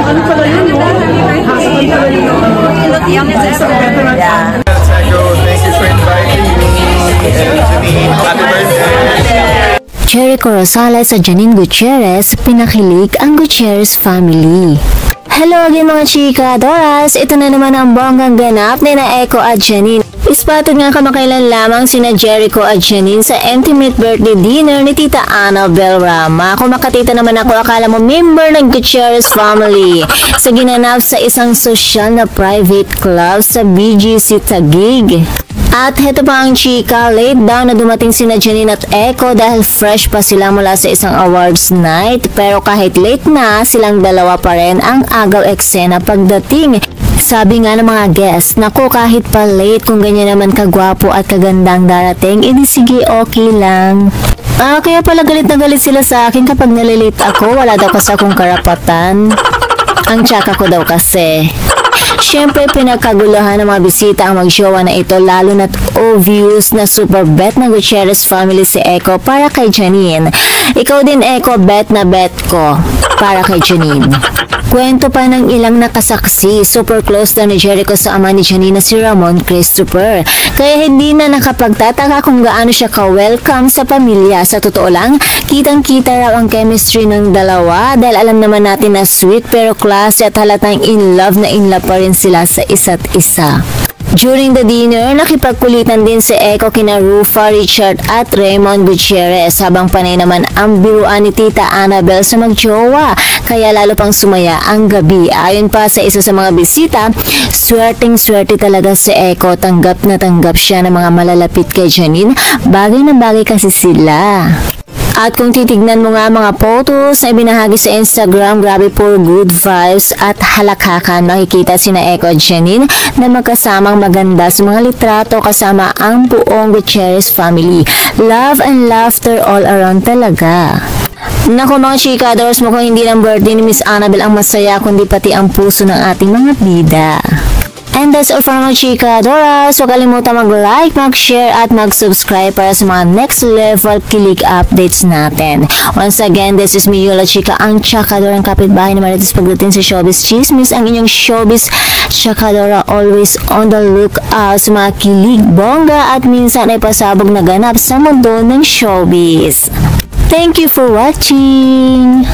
Ano pala yun, no? Husband pala yun, no? Yeah. Thank you for inviting me. And Janine, happy birthday. Jericho Rosales sa Janine Gutierrez, pinakilig ang Gutierrez family. Hello again mga chika, Doras! Ito na naman ang bonggang ganap ni na Echo at Janine. Ispatid nga kamakailan lamang sina Jericho at Janine sa intimate birthday dinner ni Tita Annabel Rama. Kung makatita naman ako, akala mo member ng Gutierrez family. Sa ginanap sa isang social na private club sa BGC Taguig. At heto pa ang chika, late daw na dumating sina Janine at Echo dahil fresh pa sila mula sa isang awards night. Pero kahit late na, silang dalawa pa rin ang agaw eksena pagdating. Sabi nga ng mga guests, naku kahit pa late kung ganyan naman kagwapo at kagandang darating, edi sige okay lang. Kaya pala galit na galit sila sa akin kapag nalilate ako, wala daw kasi akong karapatan. Ang tsaka ko daw kasi. Siyempre, pinagkaguluhan ng mga bisita ang magjowa na ito, lalo na't obvious na super bet ng Gutierrez family si Echo para kay Janine. Ikaw din Echo, bet na bet ko para kay Janine. Kwento pa ng ilang nakasaksi, super close daw ni Jericho sa ama ni Janine na si Ramon Christopher. Kaya hindi na nakapagtataka kung gaano siya ka-welcome sa pamilya. Sa totoo lang, kitang-kita raw ang chemistry ng dalawa dahil alam naman natin na sweet pero classy at halatang in love pa rin sila sa isa't isa. During the dinner, nakipagkulitan din si Echo kina Rufa, Richard at Raymond Gutierrez habang panay naman ang biruan ni Tita Annabel sa magjowa, kaya lalo pang sumaya ang gabi. Ayon pa sa isa sa mga bisita, swerteng-swerte talaga si Echo, tanggap na tanggap siya ng mga malalapit kay Janine, bagay na bagay kasi sila. At kung titignan mo nga mga photos na ibinahagi sa Instagram, grabe po good vibes at halakakan. Makikita sina Echo at Janine na magkasamang maganda sa mga litrato kasama ang buong Gutierrez family. Love and laughter all around talaga. Naku mga chikadors, mukhang hindi lang birthday ni Miss Annabel ang masaya kundi pati ang puso ng ating mga bida. And that's all for mga chika, Doras. Huwag kalimutan mag-like, mag-share at mag-subscribe para sa mga next level kilig updates natin. Once again, this is me, Yola Chika, ang Chakadora, ang kapitbahay na Marites pagdating sa showbiz chismis, ang inyong showbiz Chakadora, always on the lookout sa mga kilig, bongga at minsan ay pasabog na ganap sa mundo ng showbiz. Thank you for watching!